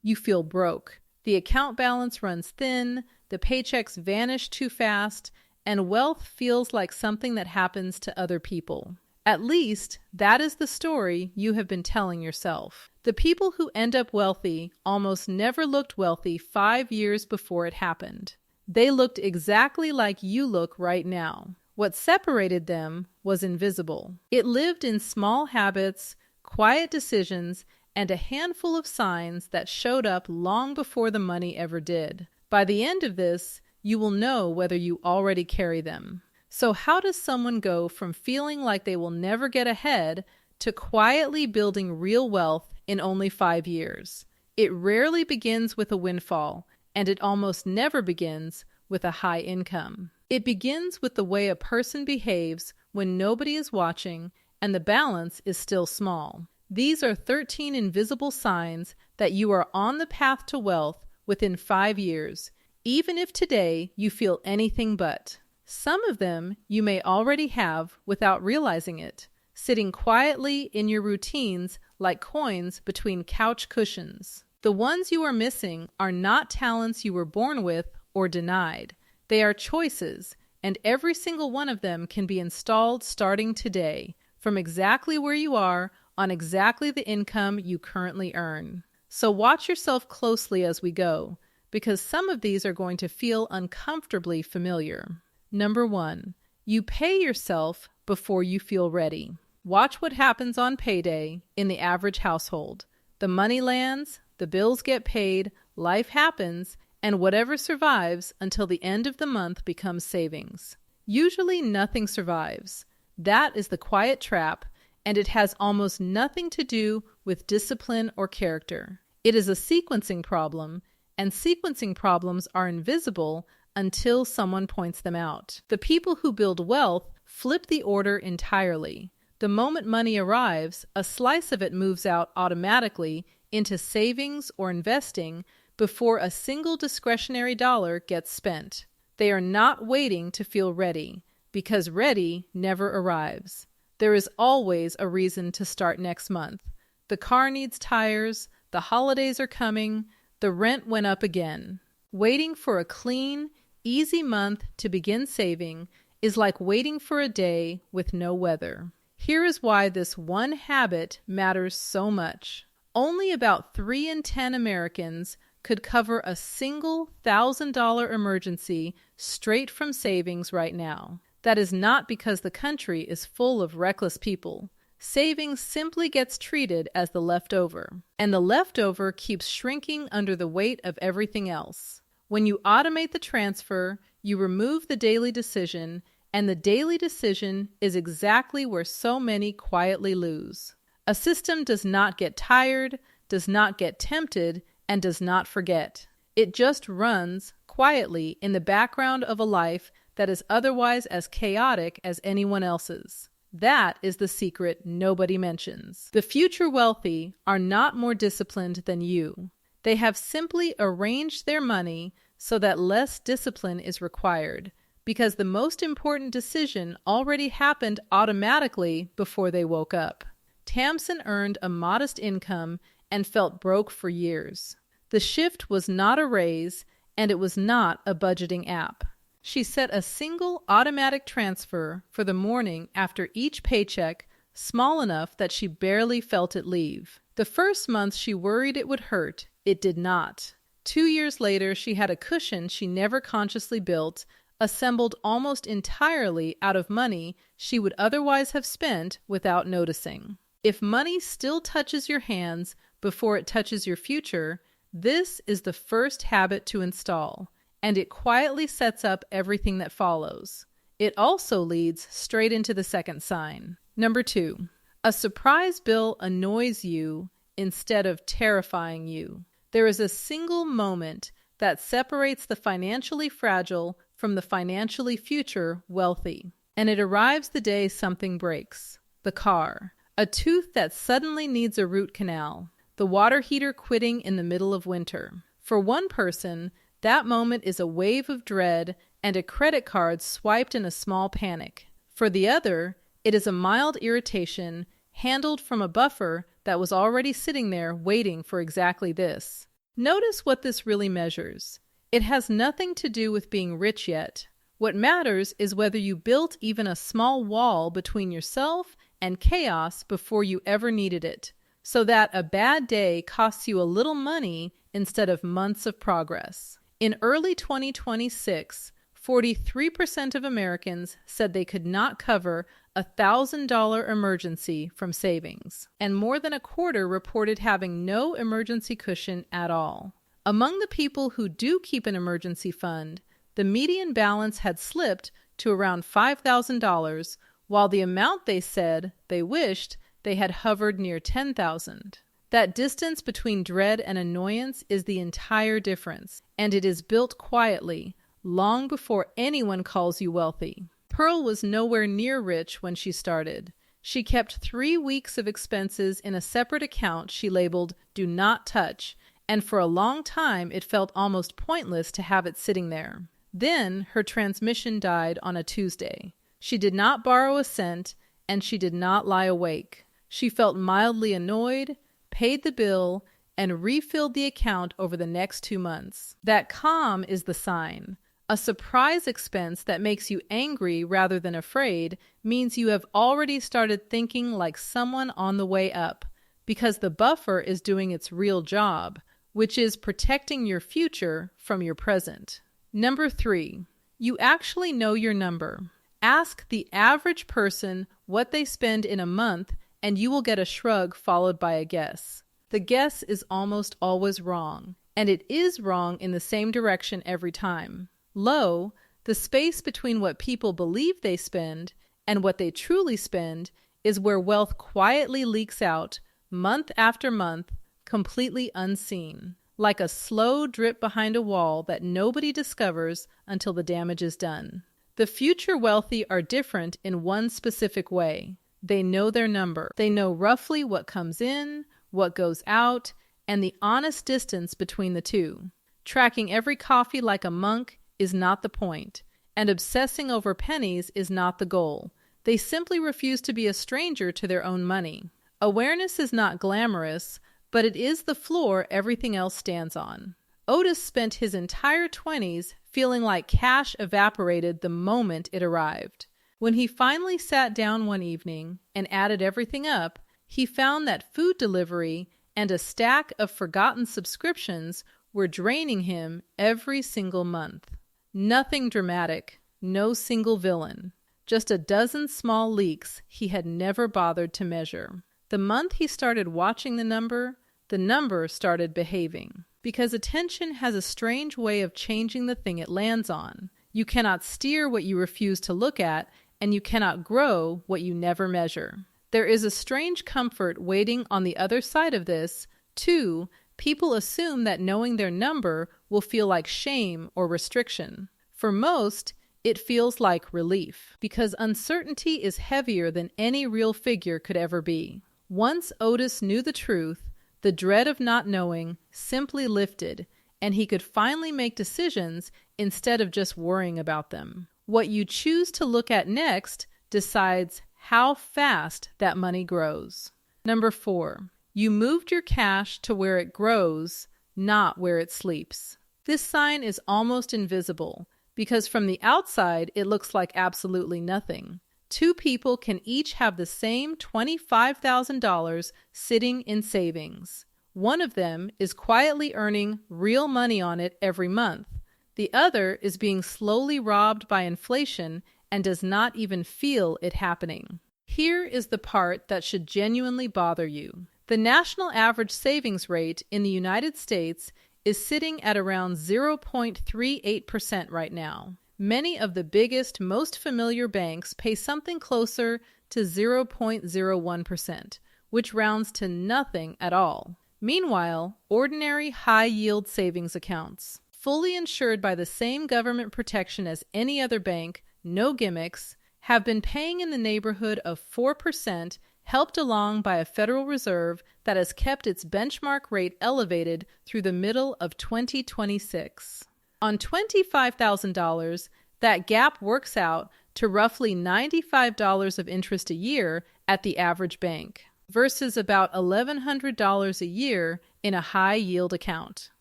you feel broke. The account balance runs thin, the paychecks vanish too fast, and wealth feels like something that happens to other people. At least, that is the story you have been telling yourself. The people who end up wealthy almost never looked wealthy 5 years before it happened. They looked exactly like you look right now. What separated them was invisible. It lived in small habits, quiet decisions, and a handful of signs that showed up long before the money ever did. By the end of this, you will know whether you already carry them. So how does someone go from feeling like they will never get ahead to quietly building real wealth in only 5 years? It rarely begins with a windfall, and it almost never begins with a high income. It begins with the way a person behaves when nobody is watching and the balance is still small. These are 13 invisible signs that you are on the path to wealth within 5 years, even if today you feel anything but. Some of them you may already have without realizing it, sitting quietly in your routines like coins between couch cushions. The ones you are missing are not talents you were born with or denied. They are choices, and every single one of them can be installed starting today, from exactly where you are on exactly the income you currently earn. So watch yourself closely as we go, because some of these are going to feel uncomfortably familiar. Number 1, you pay yourself before you feel ready. Watch what happens on payday in the average household. The money lands, the bills get paid, life happens, and whatever survives until the end of the month becomes savings. Usually nothing survives. That is the quiet trap, and it has almost nothing to do with discipline or character. It is a sequencing problem, and sequencing problems are invisible until someone points them out. The people who build wealth flip the order entirely. The moment money arrives, a slice of it moves out automatically into savings or investing before a single discretionary dollar gets spent. They are not waiting to feel ready, because ready never arrives. There is always a reason to start next month. The car needs tires, the holidays are coming, the rent went up again. Waiting for a clean, easy month to begin saving is like waiting for a day with no weather. Here is why this one habit matters so much. Only about 3 in 10 Americans could cover a single $1,000 emergency straight from savings right now. That is not because the country is full of reckless people. Savings simply gets treated as the leftover, and the leftover keeps shrinking under the weight of everything else. When you automate the transfer, you remove the daily decision, and the daily decision is exactly where so many quietly lose. A system does not get tired, does not get tempted, and does not forget. It just runs quietly in the background of a life that is otherwise as chaotic as anyone else's. That is the secret nobody mentions. The future wealthy are not more disciplined than you. They have simply arranged their money so that less discipline is required, because the most important decision already happened automatically before they woke up. Tamsin earned a modest income and felt broke for years. The shift was not a raise, and it was not a budgeting app. She set a single automatic transfer for the morning after each paycheck, small enough that she barely felt it leave. The first month she worried it would hurt. It did not. 2 years later, she had a cushion she never consciously built, assembled almost entirely out of money she would otherwise have spent without noticing. If money still touches your hands before it touches your future, this is the first habit to install, and it quietly sets up everything that follows. It also leads straight into the second sign. Number 2, a surprise bill annoys you instead of terrifying you. There is a single moment that separates the financially fragile from the financially future wealthy, and it arrives the day something breaks. The car, a tooth that suddenly needs a root canal, the water heater quitting in the middle of winter. For one person, that moment is a wave of dread and a credit card swiped in a small panic. For the other, it is a mild irritation handled from a buffer that was already sitting there waiting for exactly this. Notice what this really measures. It has nothing to do with being rich yet. What matters is whether you built even a small wall between yourself and chaos before you ever needed it, so that a bad day costs you a little money instead of months of progress. In early 2026, 43% of Americans said they could not cover a $1,000 emergency from savings, and more than a quarter reported having no emergency cushion at all. Among the people who do keep an emergency fund, the median balance had slipped to around $5,000, while the amount they said they wished they had hovered near $10,000. That distance between dread and annoyance is the entire difference, and it is built quietly, long before anyone calls you wealthy. Pearl was nowhere near rich when she started. She kept 3 weeks of expenses in a separate account she labeled "Do Not Touch," and for a long time it felt almost pointless to have it sitting there. Then her transmission died on a Tuesday. She did not borrow a cent, and she did not lie awake. She felt mildly annoyed, paid the bill, and refilled the account over the next 2 months. That calm is the sign. A surprise expense that makes you angry rather than afraid means you have already started thinking like someone on the way up, because the buffer is doing its real job, which is protecting your future from your present. Number 3, you actually know your number. Ask the average person what they spend in a month, and you will get a shrug followed by a guess. The guess is almost always wrong, and it is wrong in the same direction every time. Low, the space between what people believe they spend and what they truly spend is where wealth quietly leaks out, month after month, completely unseen, like a slow drip behind a wall that nobody discovers until the damage is done. The future wealthy are different in one specific way. They know their number. They know roughly what comes in, what goes out, and the honest distance between the two. Tracking every coffee like a monk is not the point, and obsessing over pennies is not the goal. They simply refuse to be a stranger to their own money. Awareness is not glamorous, but it is the floor everything else stands on. Otis spent his entire 20s feeling like cash evaporated the moment it arrived. When he finally sat down one evening and added everything up, he found that food delivery and a stack of forgotten subscriptions were draining him every single month. Nothing dramatic, no single villain, just a dozen small leaks he had never bothered to measure. The month he started watching the number started behaving. Because attention has a strange way of changing the thing it lands on. You cannot steer what you refuse to look at, and you cannot grow what you never measure. There is a strange comfort waiting on the other side of this. Too, people assume that knowing their number will feel like shame or restriction. For most, it feels like relief, because uncertainty is heavier than any real figure could ever be. Once Otis knew the truth, the dread of not knowing simply lifted, and he could finally make decisions instead of just worrying about them. What you choose to look at next decides how fast that money grows. Number 4, you moved your cash to where it grows, not where it sleeps. This sign is almost invisible, because from the outside it looks like absolutely nothing. 2 people can each have the same $25,000 sitting in savings. One of them is quietly earning real money on it every month. The other is being slowly robbed by inflation and does not even feel it happening. Here is the part that should genuinely bother you. The national average savings rate in the United States is sitting at around 0.38% right now. Many of the biggest, most familiar banks pay something closer to 0.01%, which rounds to nothing at all. Meanwhile, ordinary high-yield savings accounts, fully insured by the same government protection as any other bank, no gimmicks, have been paying in the neighborhood of 4%, helped along by a Federal Reserve that has kept its benchmark rate elevated through the middle of 2026. On $25,000, that gap works out to roughly $95 of interest a year at the average bank, versus about $1,100 a year in a high-yield account.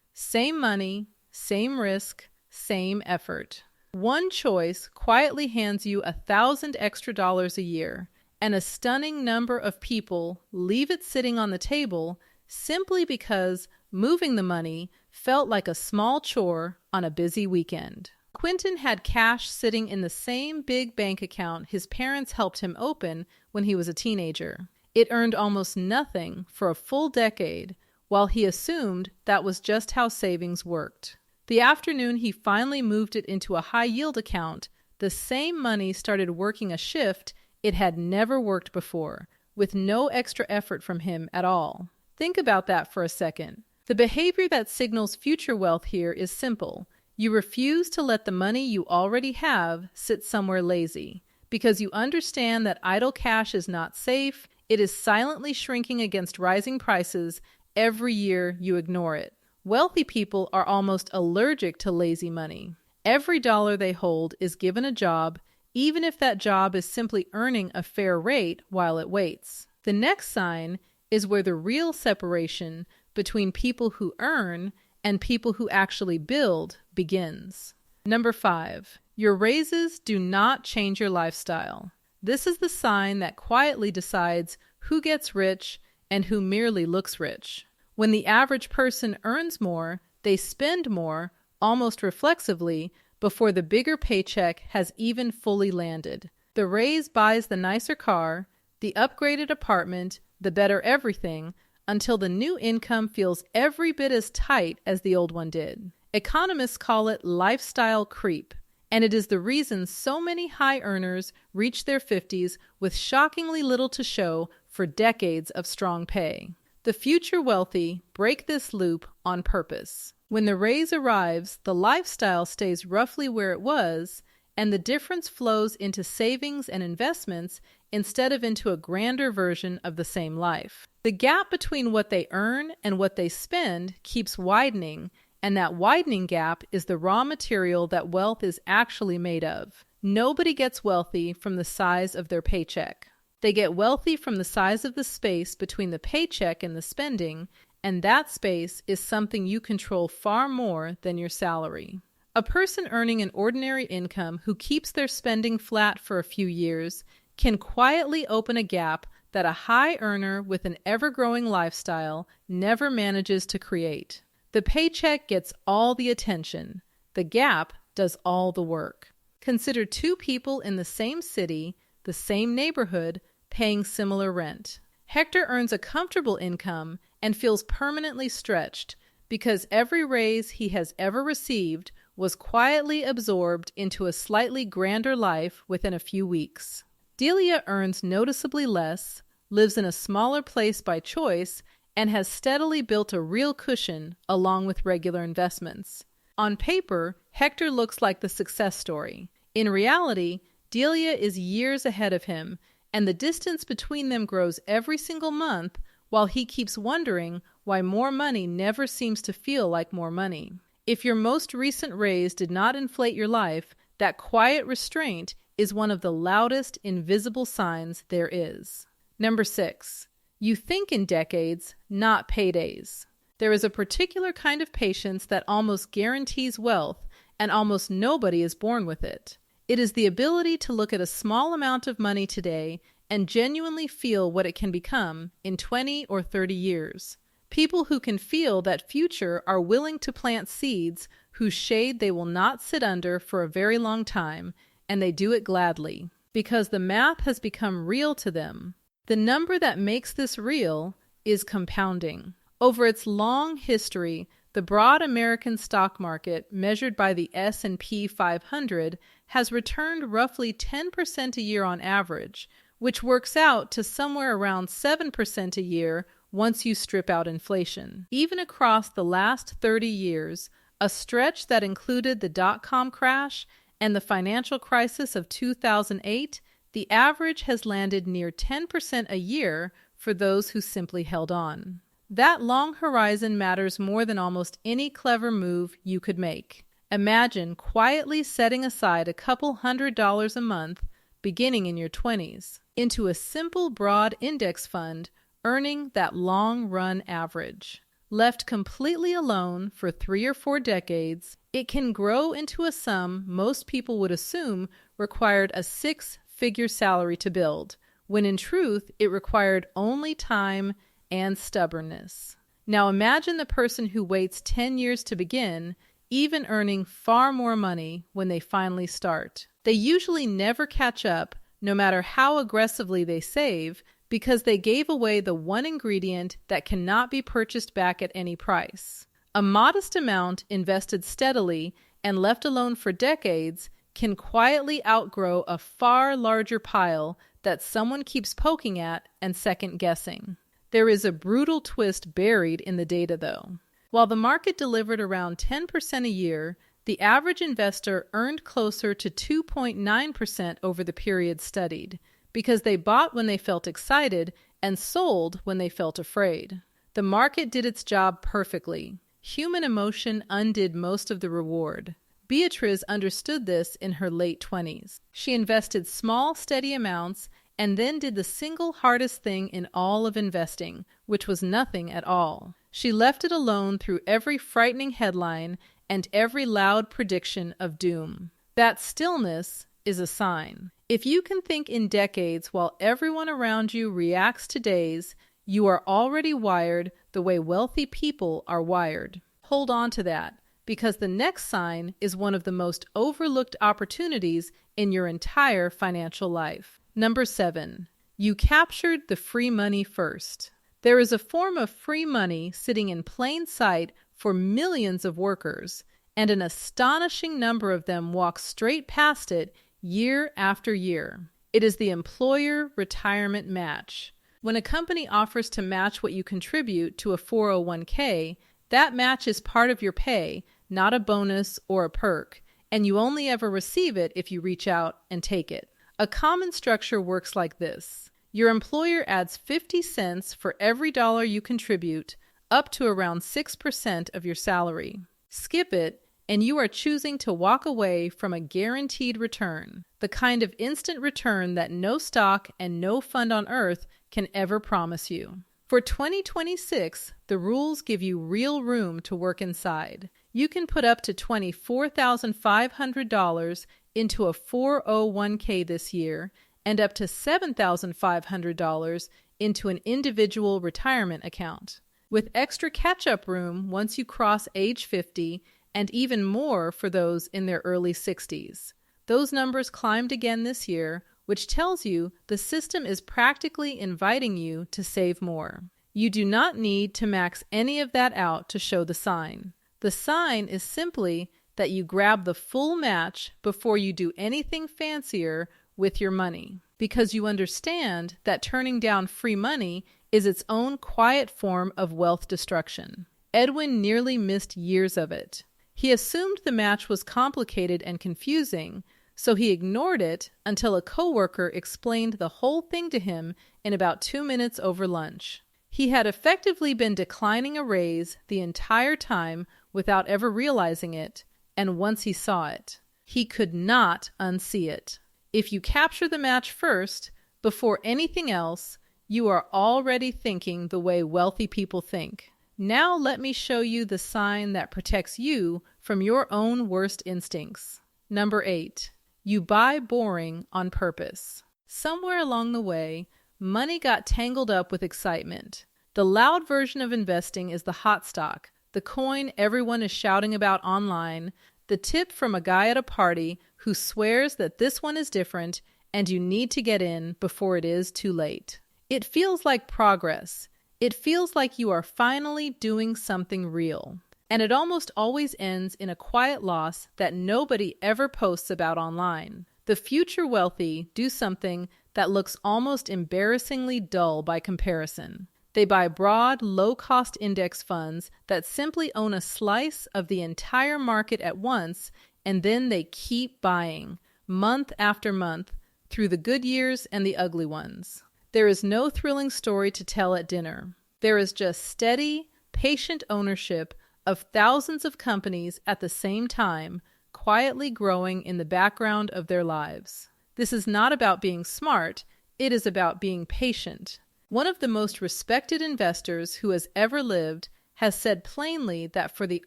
Same money, same risk, same effort. One choice quietly hands you $1,000 extra a year, and a stunning number of people leave it sitting on the table simply because moving the money felt like a small chore on a busy weekend. Quentin had cash sitting in the same big bank account his parents helped him open when he was a teenager. It earned almost nothing for a full decade, while he assumed that was just how savings worked. The afternoon he finally moved it into a high-yield account, the same money started working a shift it had never worked before, with no extra effort from him at all. Think about that for a second. The behavior that signals future wealth here is simple. You refuse to let the money you already have sit somewhere lazy, because you understand that idle cash is not safe. It is silently shrinking against rising prices every year you ignore it. Wealthy people are almost allergic to lazy money. Every dollar they hold is given a job, even if that job is simply earning a fair rate while it waits. The next sign is where the real separation between people who earn and people who actually build begins. Number 5, your raises do not change your lifestyle. This is the sign that quietly decides who gets rich and who merely looks rich. When the average person earns more, they spend more, almost reflexively, before the bigger paycheck has even fully landed. The raise buys the nicer car, the upgraded apartment, the better everything, until the new income feels every bit as tight as the old one did. Economists call it lifestyle creep, and it is the reason so many high earners reach their 50s with shockingly little to show for decades of strong pay. The future wealthy break this loop on purpose. When the raise arrives, the lifestyle stays roughly where it was, and the difference flows into savings and investments instead of into a grander version of the same life. The gap between what they earn and what they spend keeps widening, and that widening gap is the raw material that wealth is actually made of. Nobody gets wealthy from the size of their paycheck. They get wealthy from the size of the space between the paycheck and the spending, and that space is something you control far more than your salary. A person earning an ordinary income who keeps their spending flat for a few years can quietly open a gap that a high earner with an ever-growing lifestyle never manages to create. The paycheck gets all the attention. The gap does all the work. Consider two people in the same city, the same neighborhood, paying similar rent. Hector earns a comfortable income and feels permanently stretched because every raise he has ever received was quietly absorbed into a slightly grander life within a few weeks. Delia earns noticeably less, lives in a smaller place by choice, and has steadily built a real cushion along with regular investments. On paper, Hector looks like the success story. In reality, Delia is years ahead of him, and the distance between them grows every single month while he keeps wondering why more money never seems to feel like more money. If your most recent raise did not inflate your life, that quiet restraint is one of the loudest invisible signs there is. Number 6, you think in decades, not paydays. There is a particular kind of patience that almost guarantees wealth, and almost nobody is born with it. It is the ability to look at a small amount of money today and genuinely feel what it can become in 20 or 30 years. People who can feel that future are willing to plant seeds whose shade they will not sit under for a very long time, and they do it gladly, because the math has become real to them. The number that makes this real is compounding. Over its long history, the broad American stock market, measured by the S&P 500, has returned roughly 10% a year on average, which works out to somewhere around 7% a year once you strip out inflation. Even across the last 30 years, a stretch that included the dot-com crash and the financial crisis of 2008, the average has landed near 10% a year for those who simply held on. That long horizon matters more than almost any clever move you could make. Imagine quietly setting aside a couple $100s a month, beginning in your 20s, into a simple broad index fund, earning that long-run average. Left completely alone for 3 or 4 decades, it can grow into a sum most people would assume required a 6-figure salary to build, when in truth it required only time and stubbornness. Now imagine the person who waits 10 years to begin, even earning far more money when they finally start. They usually never catch up, no matter how aggressively they save, because they gave away the one ingredient that cannot be purchased back at any price. A modest amount invested steadily and left alone for decades can quietly outgrow a far larger pile that someone keeps poking at and second-guessing. There is a brutal twist buried in the data, though. While the market delivered around 10% a year, the average investor earned closer to 2.9% over the period studied, because they bought when they felt excited and sold when they felt afraid. The market did its job perfectly. Human emotion undid most of the reward. Beatrice understood this in her late 20s. She invested small, steady amounts and then did the single hardest thing in all of investing, which was nothing at all. She left it alone through every frightening headline and every loud prediction of doom. That stillness is a sign. If you can think in decades while everyone around you reacts to days, you are already wired the way wealthy people are wired. Hold on to that, because the next sign is one of the most overlooked opportunities in your entire financial life. Number 7, you captured the free money first. There is a form of free money sitting in plain sight for millions of workers, and an astonishing number of them walk straight past it year after year. It is the employer retirement match. When a company offers to match what you contribute to a 401k, that match is part of your pay, not a bonus or a perk, and you only ever receive it if you reach out and take it. A common structure works like this. Your employer adds 50 cents for every dollar you contribute, up to around 6% of your salary. Skip it, and you are choosing to walk away from a guaranteed return, the kind of instant return that no stock and no fund on earth can ever promise you. For 2026, the rules give you real room to work inside. You can put up to $24,500 into a 401k this year and up to $7,500 into an individual retirement account, with extra catch-up room once you cross age 50 and even more for those in their early 60s. Those numbers climbed again this year, which tells you the system is practically inviting you to save more. You do not need to max any of that out to show the sign. The sign is simply that you grab the full match before you do anything fancier with your money, because you understand that turning down free money is its own quiet form of wealth destruction. Edwin nearly missed years of it. He assumed the match was complicated and confusing, so he ignored it until a coworker explained the whole thing to him in about 2 minutes over lunch. He had effectively been declining a raise the entire time without ever realizing it, and once he saw it, he could not unsee it. If you capture the match first, before anything else, you are already thinking the way wealthy people think. Now let me show you the sign that protects you from your own worst instincts. Number 8, you buy boring on purpose. Somewhere along the way, money got tangled up with excitement. The loud version of investing is the hot stock, the coin everyone is shouting about online, the tip from a guy at a party who swears that this one is different and you need to get in before it is too late. It feels like progress. It feels like you are finally doing something real. And it almost always ends in a quiet loss that nobody ever posts about online. The future wealthy do something that looks almost embarrassingly dull by comparison. They buy broad, low-cost index funds that simply own a slice of the entire market at once, and then they keep buying, month after month, through the good years and the ugly ones. There is no thrilling story to tell at dinner. There is just steady, patient ownership of thousands of companies at the same time, quietly growing in the background of their lives. This is not about being smart, it is about being patient. One of the most respected investors who has ever lived has said plainly that for the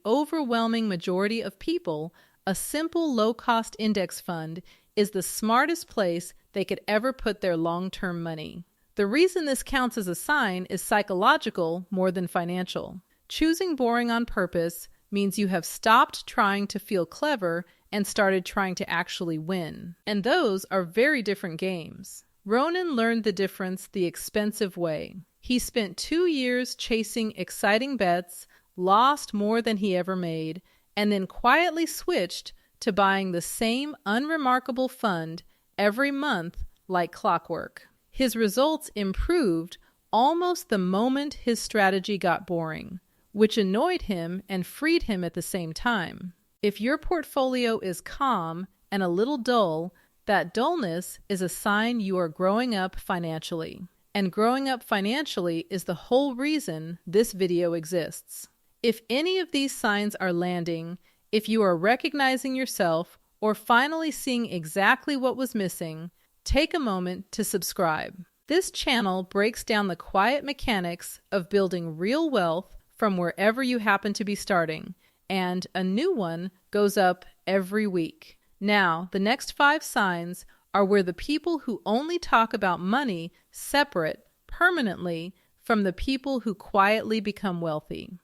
overwhelming majority of people, a simple low-cost index fund is the smartest place they could ever put their long-term money. The reason this counts as a sign is psychological more than financial. Choosing boring on purpose means you have stopped trying to feel clever and started trying to actually win. And those are very different games. Ronan learned the difference the expensive way. He spent 2 years chasing exciting bets, lost more than he ever made, and then quietly switched to buying the same unremarkable fund every month like clockwork. His results improved almost the moment his strategy got boring, which annoyed him and freed him at the same time. If your portfolio is calm and a little dull, that dullness is a sign you are growing up financially. And growing up financially is the whole reason this video exists. If any of these signs are landing, if you are recognizing yourself or finally seeing exactly what was missing, take a moment to subscribe. This channel breaks down the quiet mechanics of building real wealth from wherever you happen to be starting, and a new one goes up every week. Now, the next 5 signs are where the people who only talk about money separate permanently from the people who quietly become wealthy.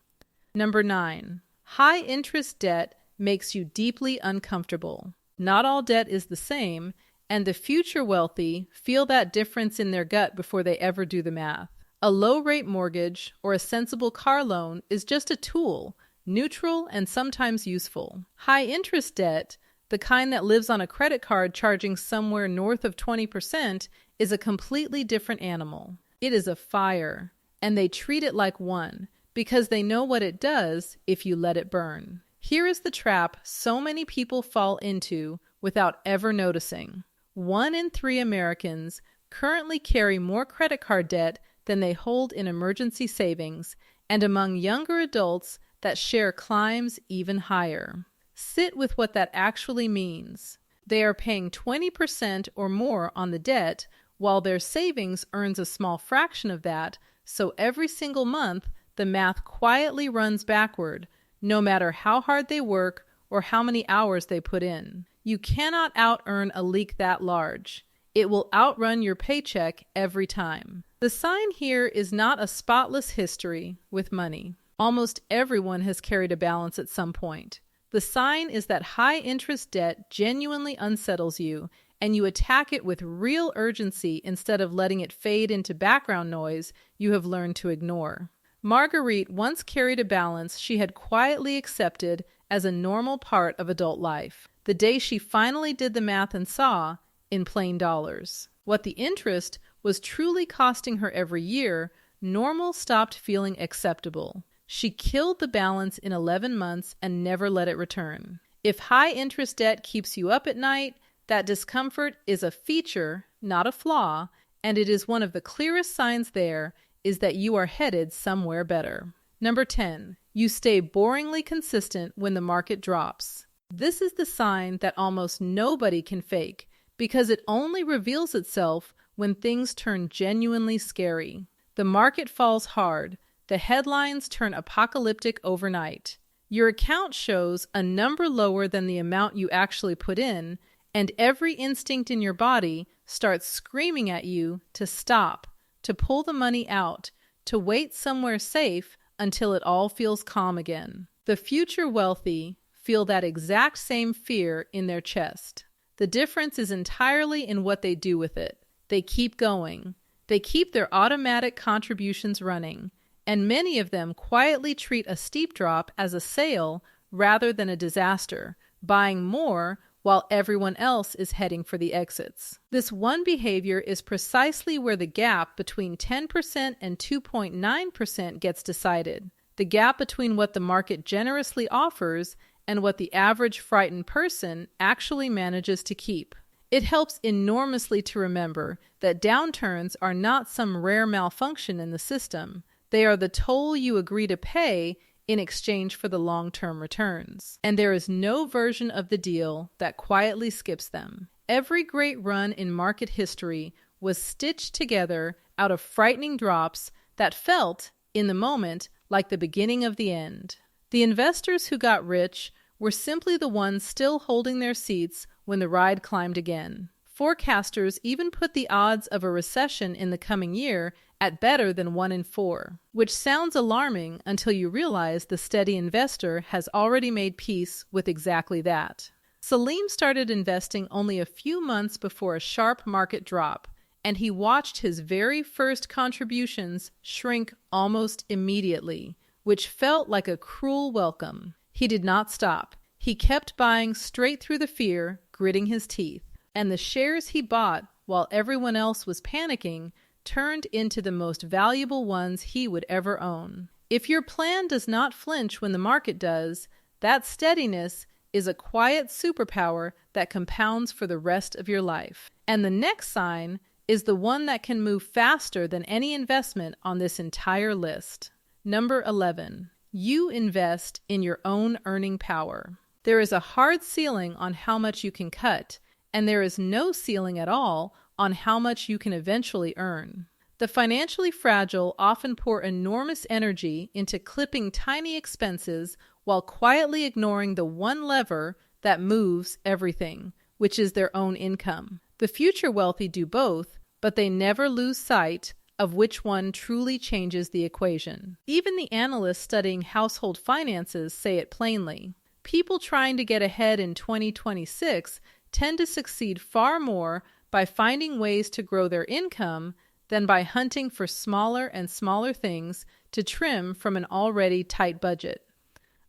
Number 9, high interest debt makes you deeply uncomfortable. Not all debt is the same, and the future wealthy feel that difference in their gut before they ever do the math. A low-rate mortgage or a sensible car loan is just a tool, neutral and sometimes useful. High-interest debt, the kind that lives on a credit card charging somewhere north of 20%, is a completely different animal. It is a fire, and they treat it like one because they know what it does if you let it burn. Here is the trap so many people fall into without ever noticing. 1 in 3 Americans currently carry more credit card debt than they hold in emergency savings, and among younger adults, that share climbs even higher. Sit with what that actually means. They are paying 20% or more on the debt, while their savings earns a small fraction of that, so every single month, the math quietly runs backward, no matter how hard they work or how many hours they put in. You cannot out-earn a leak that large. It will outrun your paycheck every time. The sign here is not a spotless history with money. Almost everyone has carried a balance at some point. The sign is that high-interest debt genuinely unsettles you, and you attack it with real urgency instead of letting it fade into background noise you have learned to ignore. Marguerite once carried a balance she had quietly accepted as a normal part of adult life. The day she finally did the math and saw, in plain dollars, what the interest was truly costing her every year, normal stopped feeling acceptable. She killed the balance in 11 months and never let it return. If high-interest debt keeps you up at night, that discomfort is a feature, not a flaw, and it is one of the clearest signs there is that you are headed somewhere better. Number 10, you stay boringly consistent when the market drops. This is the sign that almost nobody can fake because it only reveals itself when things turn genuinely scary. The market falls hard. The headlines turn apocalyptic overnight. Your account shows a number lower than the amount you actually put in, and every instinct in your body starts screaming at you to stop, to pull the money out, to wait somewhere safe until it all feels calm again. The future wealthy feel that exact same fear in their chest. The difference is entirely in what they do with it. They keep going. They keep their automatic contributions running, and many of them quietly treat a steep drop as a sale rather than a disaster, buying more while everyone else is heading for the exits. This one behavior is precisely where the gap between 10% and 2.9% gets decided. The gap between what the market generously offers and what the average frightened person actually manages to keep. It helps enormously to remember that downturns are not some rare malfunction in the system. They are the toll you agree to pay in exchange for the long-term returns. And there is no version of the deal that quietly skips them. Every great run in market history was stitched together out of frightening drops that felt, in the moment, like the beginning of the end. The investors who got rich were simply the ones still holding their seats when the ride climbed again. Forecasters even put the odds of a recession in the coming year at better than 1 in 4, which sounds alarming until you realize the steady investor has already made peace with exactly that. Salim started investing only a few months before a sharp market drop, and he watched his very first contributions shrink almost immediately, which felt like a cruel welcome. He did not stop. He kept buying straight through the fear, gritting his teeth. And the shares he bought while everyone else was panicking turned into the most valuable ones he would ever own. If your plan does not flinch when the market does, that steadiness is a quiet superpower that compounds for the rest of your life. And the next sign is the one that can move faster than any investment on this entire list. Number 11. You invest in your own earning power. There is a hard ceiling on how much you can cut, and there is no ceiling at all on how much you can eventually earn. The financially fragile often pour enormous energy into clipping tiny expenses while quietly ignoring the one lever that moves everything, which is their own income. The future wealthy do both, but they never lose sight of which one truly changes the equation. Even the analysts studying household finances say it plainly. People trying to get ahead in 2026 tend to succeed far more by finding ways to grow their income than by hunting for smaller and smaller things to trim from an already tight budget.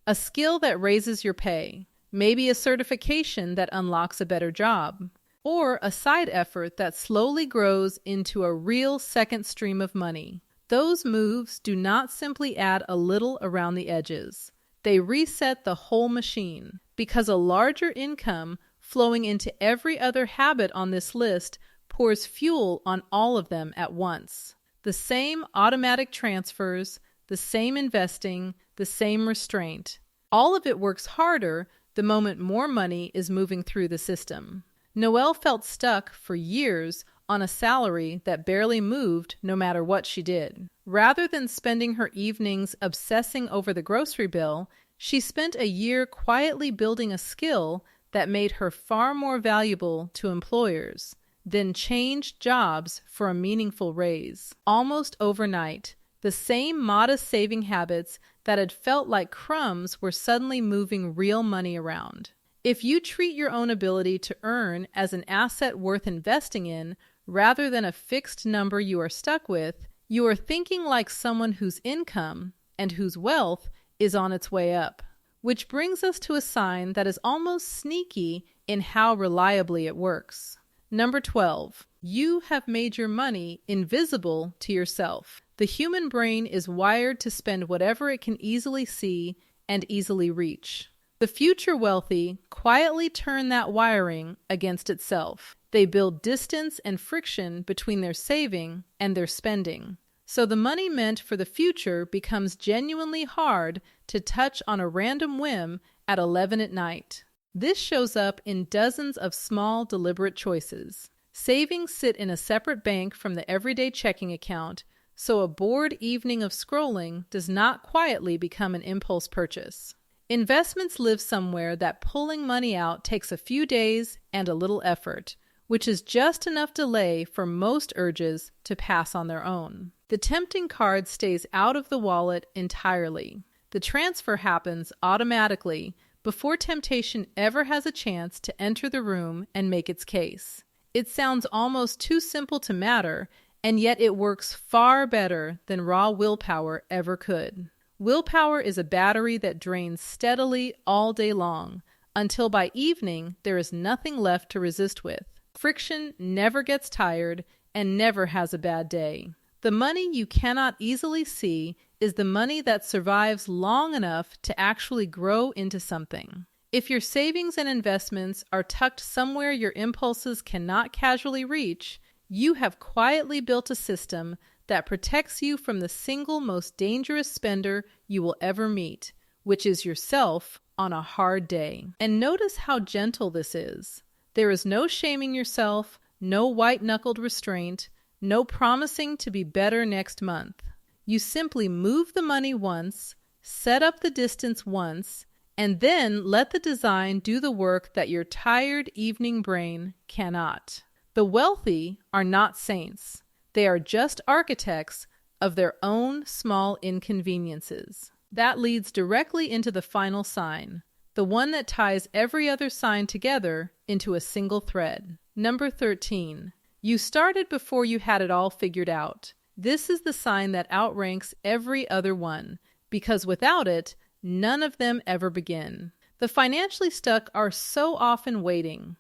A skill that raises your pay, maybe a certification that unlocks a better job, or a side effort that slowly grows into a real second stream of money. Those moves do not simply add a little around the edges. They reset the whole machine, because a larger income flowing into every other habit on this list pours fuel on all of them at once. The same automatic transfers, the same investing, the same restraint. All of it works harder the moment more money is moving through the system. Noelle felt stuck for years on a salary that barely moved no matter what she did. Rather than spending her evenings obsessing over the grocery bill, she spent a year quietly building a skill that made her far more valuable to employers, then changed jobs for a meaningful raise. Almost overnight, the same modest saving habits that had felt like crumbs were suddenly moving real money around. If you treat your own ability to earn as an asset worth investing in, rather than a fixed number you are stuck with, you are thinking like someone whose income and whose wealth is on its way up. Which brings us to a sign that is almost sneaky in how reliably it works. Number 12. You have made your money invisible to yourself. The human brain is wired to spend whatever it can easily see and easily reach. The future wealthy quietly turn that wiring against itself. They build distance and friction between their saving and their spending. So the money meant for the future becomes genuinely hard to touch on a random whim at 11 at night. This shows up in dozens of small, deliberate choices. Savings sit in a separate bank from the everyday checking account, so a bored evening of scrolling does not quietly become an impulse purchase. Investments live somewhere that pulling money out takes a few days and a little effort, which is just enough delay for most urges to pass on their own. The tempting card stays out of the wallet entirely. The transfer happens automatically before temptation ever has a chance to enter the room and make its case. It sounds almost too simple to matter, and yet it works far better than raw willpower ever could. Willpower is a battery that drains steadily all day long, until by evening there is nothing left to resist with. Friction never gets tired and never has a bad day. The money you cannot easily see is the money that survives long enough to actually grow into something. If your savings and investments are tucked somewhere your impulses cannot casually reach, you have quietly built a system that protects you from the single most dangerous spender you will ever meet, which is yourself on a hard day. And notice how gentle this is. There is no shaming yourself, no white-knuckled restraint, no promising to be better next month. You simply move the money once, set up the distance once, and then let the design do the work that your tired evening brain cannot. The wealthy are not saints. They are just architects of their own small inconveniences. That leads directly into the final sign, the one that ties every other sign together into a single thread. Number 13. You started before you had it all figured out. This is the sign that outranks every other one, because without it, none of them ever begin. The financially stuck are so often waiting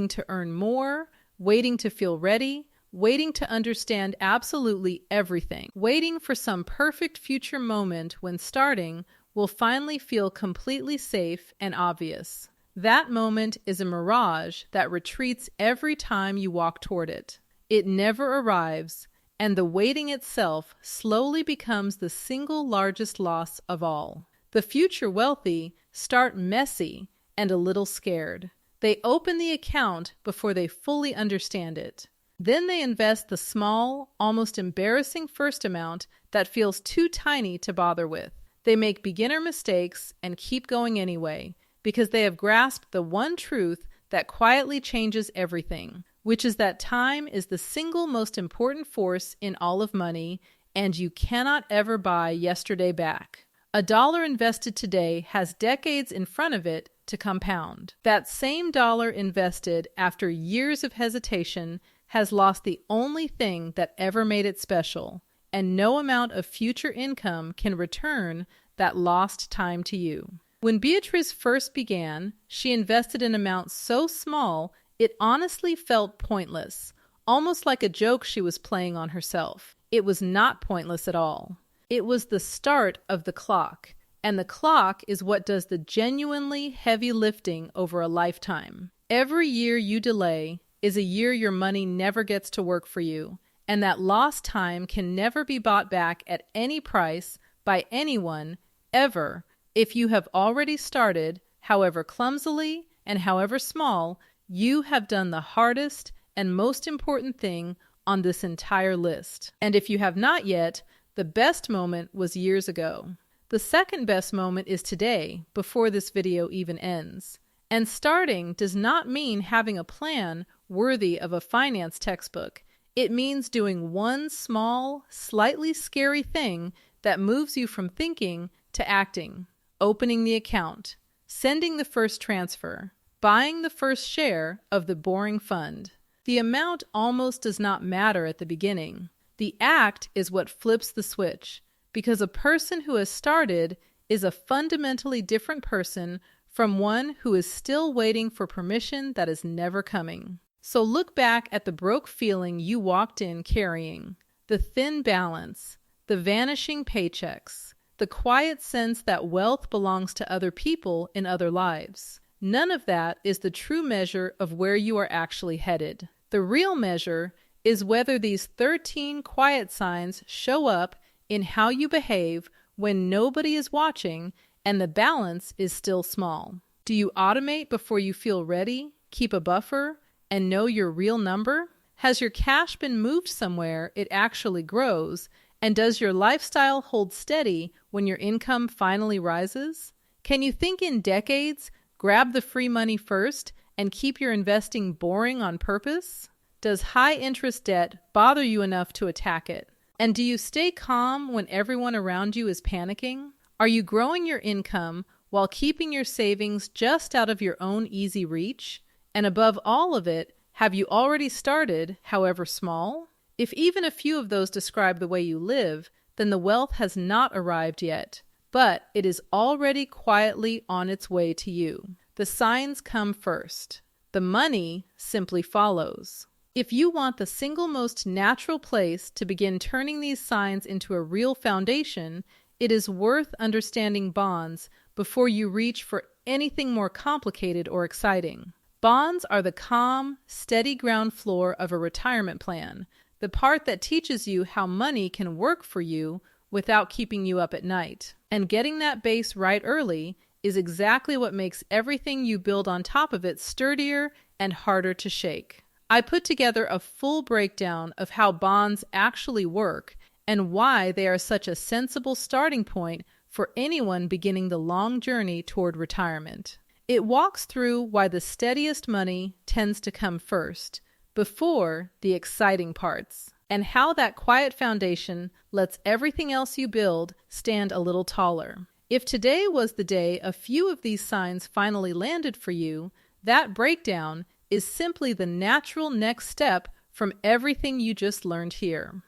to earn more, waiting to feel ready, waiting to understand absolutely everything, waiting for some perfect future moment when starting will finally feel completely safe and obvious. That moment is a mirage that retreats every time you walk toward it. It never arrives, and the waiting itself slowly becomes the single largest loss of all. The future wealthy start messy and a little scared. They open the account before they fully understand it. Then they invest the small, almost embarrassing first amount that feels too tiny to bother with. They make beginner mistakes and keep going anyway, because they have grasped the one truth that quietly changes everything, which is that time is the single most important force in all of money, and you cannot ever buy yesterday back. $1 invested today has decades in front of it to compound. That same dollar invested after years of hesitation has lost the only thing that ever made it special, and no amount of future income can return that lost time to you. When Beatrice first began, she invested an amount so small it honestly felt pointless, almost like a joke she was playing on herself. It was not pointless at all. It was the start of the clock, and the clock is what does the genuinely heavy lifting over a lifetime. Every year you delay is a year your money never gets to work for you, and that lost time can never be bought back at any price by anyone, ever, if you have already started, however clumsily and however small. You have done the hardest and most important thing on this entire list. And if you have not yet, the best moment was years ago. The second best moment is today, before this video even ends. And starting does not mean having a plan worthy of a finance textbook. It means doing one small, slightly scary thing that moves you from thinking to acting. Opening the account, sending the first transfer, buying the first share of the boring fund. The amount almost does not matter at the beginning. The act is what flips the switch, because a person who has started is a fundamentally different person from one who is still waiting for permission that is never coming. So look back at the broke feeling you walked in carrying, the thin balance, the vanishing paychecks, the quiet sense that wealth belongs to other people in other lives. None of that is the true measure of where you are actually headed. The real measure is whether these 13 quiet signs show up in how you behave when nobody is watching and the balance is still small. Do you automate before you feel ready, keep a buffer, and know your real number? Has your cash been moved somewhere it actually grows? And does your lifestyle hold steady when your income finally rises? Can you think in decades, grab the free money first, and keep your investing boring on purpose? Does high interest debt bother you enough to attack it? And do you stay calm when everyone around you is panicking? Are you growing your income while keeping your savings just out of your own easy reach? And above all of it, have you already started, however small? If even a few of those describe the way you live, then the wealth has not arrived yet, but it is already quietly on its way to you. The signs come first. The money simply follows. If you want the single most natural place to begin turning these signs into a real foundation, it is worth understanding bonds before you reach for anything more complicated or exciting. Bonds are the calm, steady ground floor of a retirement plan, the part that teaches you how money can work for you without keeping you up at night. And getting that base right early is exactly what makes everything you build on top of it sturdier and harder to shake. I put together a full breakdown of how bonds actually work and why they are such a sensible starting point for anyone beginning the long journey toward retirement. It walks through why the steadiest money tends to come first, before the exciting parts, and how that quiet foundation lets everything else you build stand a little taller. If today was the day a few of these signs finally landed for you, that breakdown is simply the natural next step from everything you just learned here.